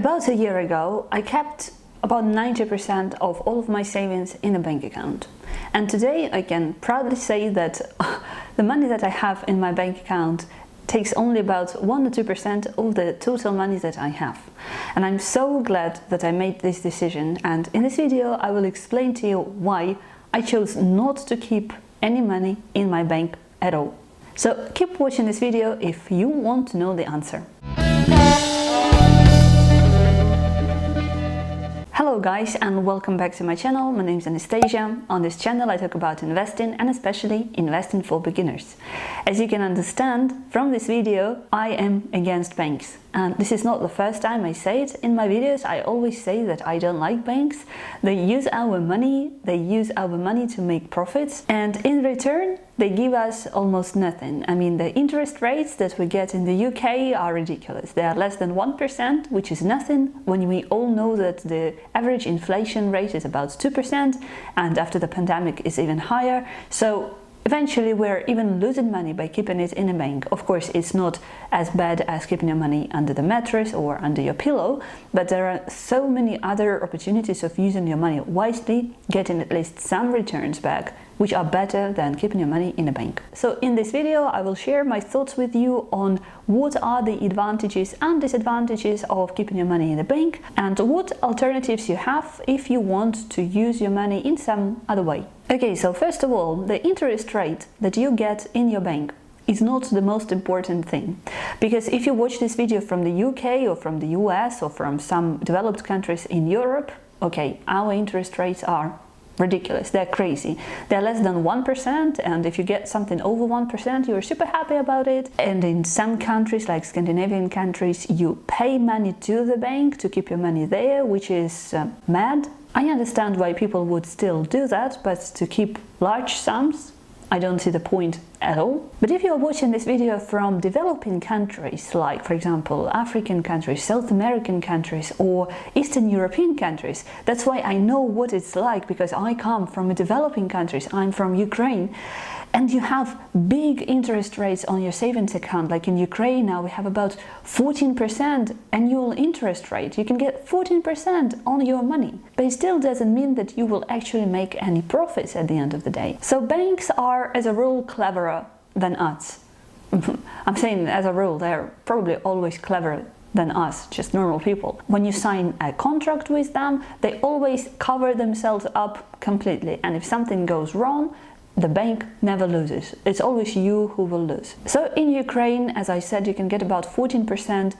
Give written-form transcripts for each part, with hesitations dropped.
About a year ago, I kept about 90% of all of my savings in a bank account. And today I can proudly say that the money that I have in my bank account takes only about 1 or 2% of the total money that I have. And I'm so glad that I made this decision, and in this video I will explain to you why I chose not to keep any money in my bank at all. So keep watching this video if you want to know the answer. Hello guys, and welcome back to my channel. My name is Anastasia. On this channel I talk about investing, and especially investing for beginners. As you can understand from this video, I am against banks. And this is not the first time I say it in my videos. I always say that I don't like banks. They use our money to make profits, and in return they give us almost nothing. I mean, the interest rates that we get in the UK are ridiculous. They are less than 1%, which is nothing when we all know that the average inflation rate is about 2%, and after the pandemic is even higher. So eventually we're even losing money by keeping it in a bank. Of course, it's not as bad as keeping your money under the mattress or under your pillow, but there are so many other opportunities of using your money wisely, getting at least some returns back, which are better than keeping your money in a bank. So in this video I will share my thoughts with you on what are the advantages and disadvantages of keeping your money in a bank, and what alternatives you have if you want to use your money in some other way. Okay, so first of all, the interest rate that you get in your bank is not the most important thing. Because if you watch this video from the UK or from the US or from some developed countries in Europe, okay, our interest rates are ridiculous, they're crazy. They're less than 1%, and if you get something over 1%, you're super happy about it. And in some countries, like Scandinavian countries, you pay money to the bank to keep your money there, which is mad. I understand why people would still do that, but to keep large sums, I don't see the point at all. But if you're watching this video from developing countries, like for example African countries, South American countries, or Eastern European countries, that's why I know what it's like, because I come from a developing countries. I'm from Ukraine, and you have big interest rates on your savings account. Like in Ukraine now we have about 14% annual interest rate. You can get 14% on your money, but it still doesn't mean that you will actually make any profits at the end of the day. So banks are, as a rule, cleverer than us. I'm saying as a rule, they're probably always cleverer than us, just normal people. When you sign a contract with them, they always cover themselves up completely, and if something goes wrong, the bank never loses. It's always you who will lose. So in Ukraine, as I said, you can get about 14%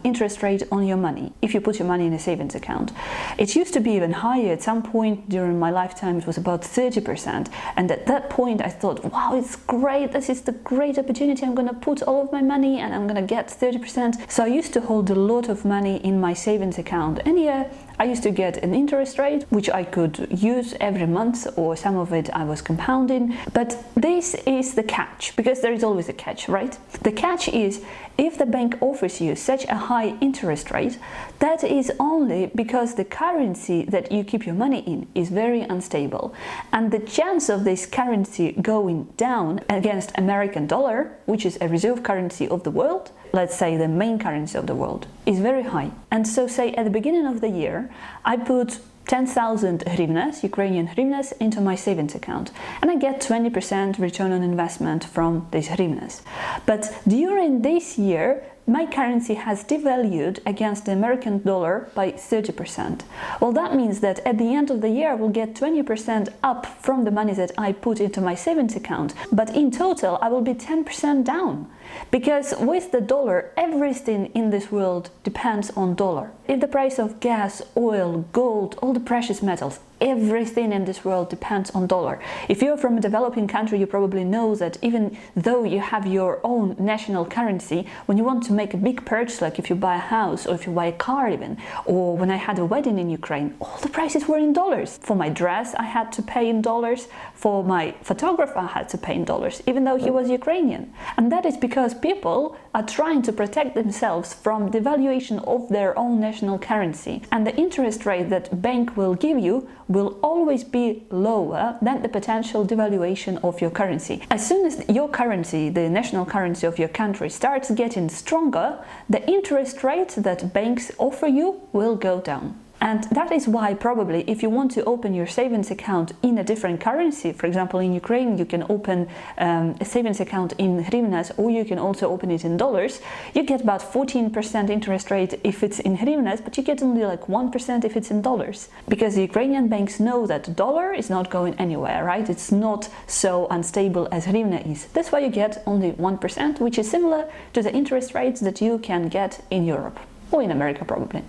interest rate on your money if you put your money in a savings account. It used to be even higher. At some point during my lifetime it was about 30%, and at that point I thought, wow, it's great, this is the great opportunity, I'm gonna put all of my money and I'm gonna get 30%. So I used to hold a lot of money in my savings account, and yeah, I used to get an interest rate which I could use every month, or some of it I was compounding. But this is the catch, because there is always a catch, right? The catch is, if the bank offers you such a high interest rate, that is only because the currency that you keep your money in is very unstable, and the chance of this currency going down against American dollar, which is a reserve currency of the world, let's say the main currency of the world, is very high. And so say at the beginning of the year I put 10,000 hryvnias, Ukrainian hryvnias, into my savings account, and I get 20% return on investment from these hryvnias. But during this year my currency has devalued against the American dollar by 30%. Well, that means that at the end of the year I will get 20% up from the money that I put into my savings account, but in total I will be 10% down. Because with the dollar, everything in this world depends on dollar. If the price of gas, oil, gold, all the precious metals, everything in this world depends on dollar. If you're from a developing country, you probably know that even though you have your own national currency, when you want to make a big purchase, like if you buy a house or if you buy a car even, or when I had a wedding in Ukraine, all the prices were in dollars. For my dress I had to pay in dollars, for my photographer I had to pay in dollars, even though he was Ukrainian. And that is because people are trying to protect themselves from devaluation of their own national currency. And the interest rate that bank will give you will always be lower than the potential devaluation of your currency. As soon as your currency, the national currency of your country, starts getting stronger, the interest rate that banks offer you will go down. And that is why probably if you want to open your savings account in a different currency, for example in Ukraine you can open a savings account in hryvnias, or you can also open it in dollars, you get about 14% interest rate if it's in hryvnias, but you get only like 1% if it's in dollars. Because the Ukrainian banks know that dollar is not going anywhere, right? It's not so unstable as hryvnia is. That's why you get only 1%, which is similar to the interest rates that you can get in Europe, or in America probably.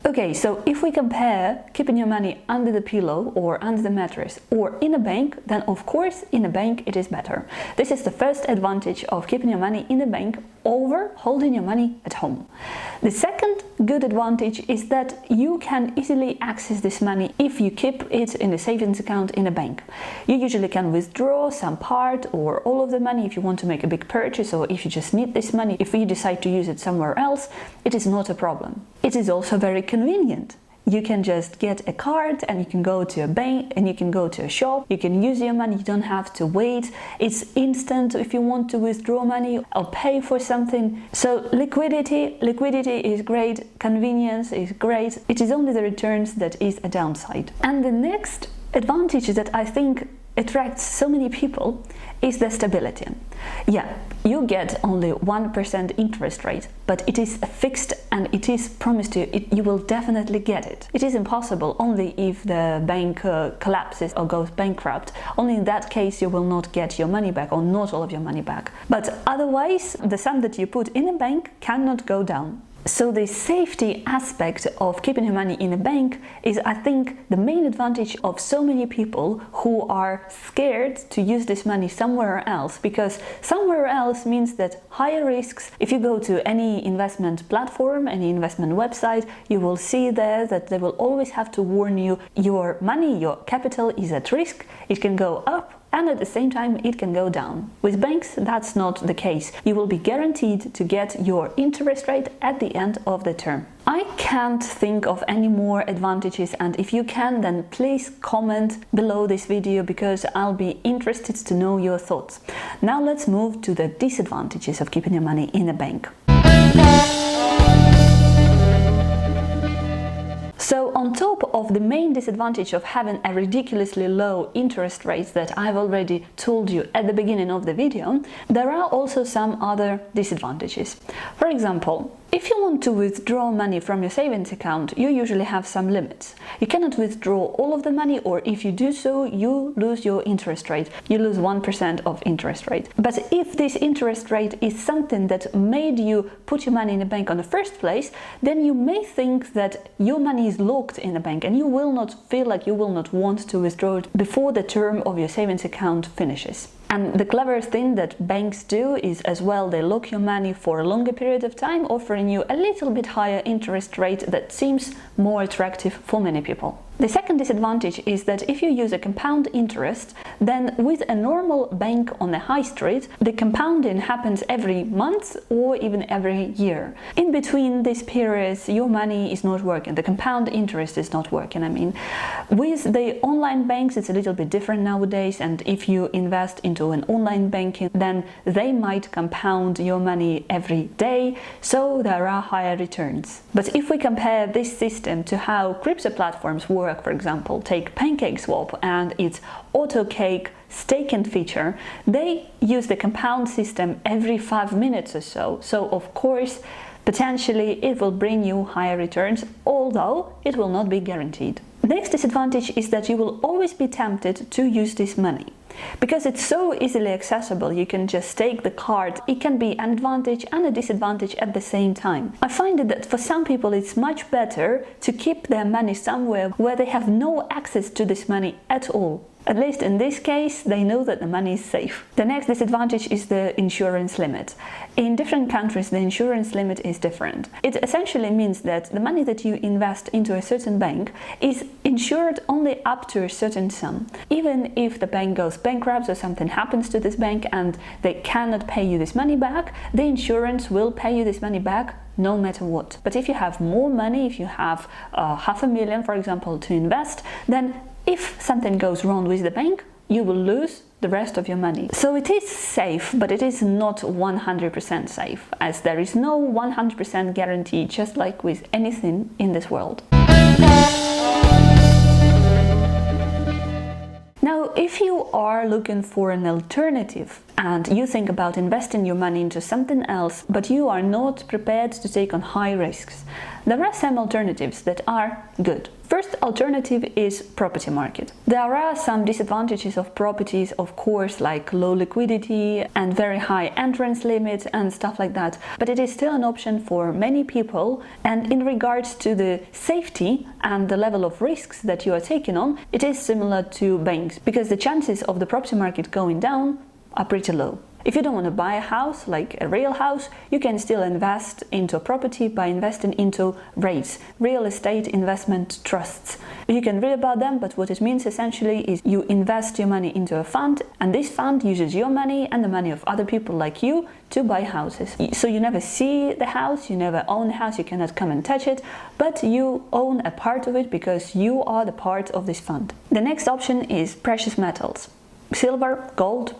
Okay, so if we compare keeping your money under the pillow or under the mattress or in a bank, then of course in a bank it is better. This is the first advantage of keeping your money in a bank over holding your money at home. The second good advantage is that you can easily access this money if you keep it in a savings account in a bank. You usually can withdraw some part or all of the money if you want to make a big purchase, or if you just need this money. If you decide to use it somewhere else, it is not a problem. It is also very convenient. You can just get a card and you can go to a bank and you can go to a shop, you can use your money, you don't have to wait, it's instant if you want to withdraw money or pay for something. So liquidity is great, convenience is great, it is only the returns that is a downside. And the next advantage that I think attracts so many people is the stability. Yeah, you get only 1% interest rate, but it is fixed and it is promised to you, you will definitely get it. It is impossible only if the bank collapses or goes bankrupt. Only in that case you will not get your money back, or not all of your money back. But otherwise, the sum that you put in a bank cannot go down. So the safety aspect of keeping your money in a bank is, I think, the main advantage of so many people who are scared to use this money somewhere else, because somewhere else means that higher risks. If you go to any investment platform, any investment website, you will see there that they will always have to warn you, your money, your capital is at risk, it can go up, and at the same time it can go down. With banks that's not the case. You will be guaranteed to get your interest rate at the end of the term. I can't think of any more advantages, and if you can, then please comment below this video because I'll be interested to know your thoughts. Now let's move to the disadvantages of keeping your money in a bank. So on top of the main disadvantage of having a ridiculously low interest rate that I've already told you at the beginning of the video, there are also some other disadvantages. For example, if you want to withdraw money from your savings account, you usually have some limits. You cannot withdraw all of the money, or if you do so, you lose your interest rate. You lose 1% of interest rate. But if this interest rate is something that made you put your money in a bank in the first place, then you may think that your money is locked in a bank and you will not feel like you will not want to withdraw it before the term of your savings account finishes. And the clever thing that banks do is as well, they lock your money for a longer period of time, offering you a little bit higher interest rate that seems more attractive for many people. The second disadvantage is that if you use a compound interest, then with a normal bank on the high street, the compounding happens every month or even every year. In between these periods, your money is not working, the compound interest is not working, I mean. With the online banks, it's a little bit different nowadays, and if you invest into an online banking, then they might compound your money every day, so there are higher returns. But if we compare this system to how crypto platforms work, for example, take PancakeSwap and its AutoCake staking feature, they use the compound system every 5 minutes or so. So of course, potentially it will bring you higher returns, although it will not be guaranteed. The next disadvantage is that you will always be tempted to use this money. Because it's so easily accessible, you can just take the card. It can be an advantage and a disadvantage at the same time. I find that for some people it's much better to keep their money somewhere where they have no access to this money at all. At least in this case, they know that the money is safe. The next disadvantage is the insurance limit. In different countries, the insurance limit is different. It essentially means that the money that you invest into a certain bank is insured only up to a certain sum. Even if the bank goes bankrupt or something happens to this bank and they cannot pay you this money back, the insurance will pay you this money back no matter what. But if you have more money, if you have 500,000, for example, to invest, then if something goes wrong with the bank, you will lose the rest of your money. So it is safe, but it is not 100% safe, as there is no 100% guarantee, just like with anything in this world. Now, if you are looking for an alternative and you think about investing your money into something else, but you are not prepared to take on high risks, there are some alternatives that are good. First alternative is property market. There are some disadvantages of properties, of course, like low liquidity and very high entrance limits and stuff like that, but it is still an option for many people. And in regards to the safety and the level of risks that you are taking on, it is similar to banks, because the chances of the property market going down are pretty low. If you don't want to buy a house, like a real house, you can still invest into a property by investing into REITs, real estate investment trusts. You can read about them, but what it means essentially is you invest your money into a fund, and this fund uses your money and the money of other people like you to buy houses. So you never see the house, you never own the house, you cannot come and touch it, but you own a part of it because you are the part of this fund. The next option is precious metals. Silver, gold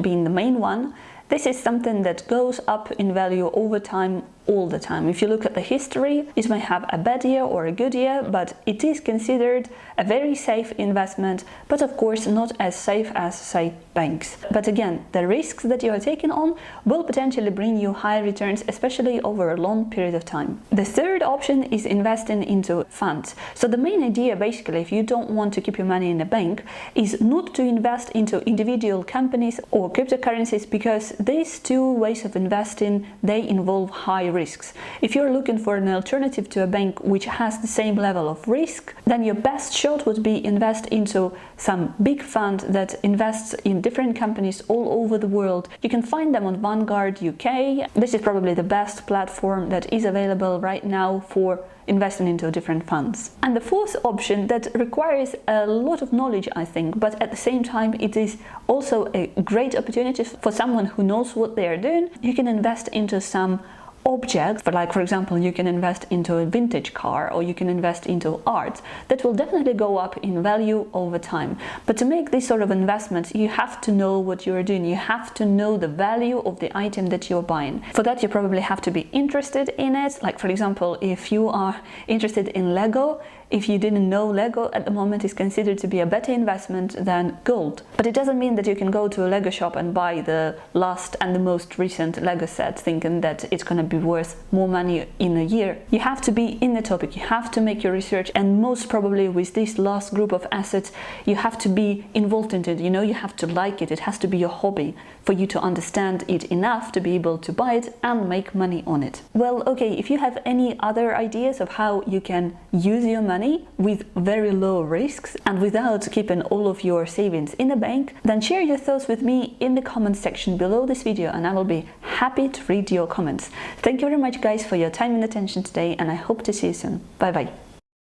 being the main one. This is something that goes up in value over time, all the time. If you look at the history, it may have a bad year or a good year, but it is considered a very safe investment, but of course not as safe as, say, banks. But again, the risks that you are taking on will potentially bring you high returns, especially over a long period of time. The third option is investing into funds. So the main idea, basically, if you don't want to keep your money in a bank, is not to invest into individual companies or cryptocurrencies, because these two ways of investing, they involve high risks. If you're looking for an alternative to a bank which has the same level of risk, then your best shot would be invest into some big fund that invests in different companies all over the world. You can find them on Vanguard UK. This is probably the best platform that is available right now for investing into different funds. And the fourth option that requires a lot of knowledge, I think, but at the same time it is also a great opportunity for someone who knows what they are doing. You can invest into some objects, but like for example you can invest into a vintage car, or you can invest into art that will definitely go up in value over time. But to make this sort of investments, you have to know what you're doing. You have to know the value of the item that you're buying. For that you probably have to be interested in it. Like for example, if you are interested in Lego, if you didn't know, Lego at the moment is considered to be a better investment than gold. But it doesn't mean that you can go to a Lego shop and buy the last and the most recent Lego set thinking that it's going to be worth more money in a year. You have to be in the topic, you have to make your research, and most probably with this last group of assets, you have to be involved in it. You know, you have to like it. It has to be your hobby for you to understand it enough to be able to buy it and make money on it. Well, okay, if you have any other ideas of how you can use your money with very low risks and without keeping all of your savings in a bank, then share your thoughts with me in the comment section below this video, and I will be happy to read your comments. Thank you very much guys for your time and attention today, and I hope to see you soon. Bye bye.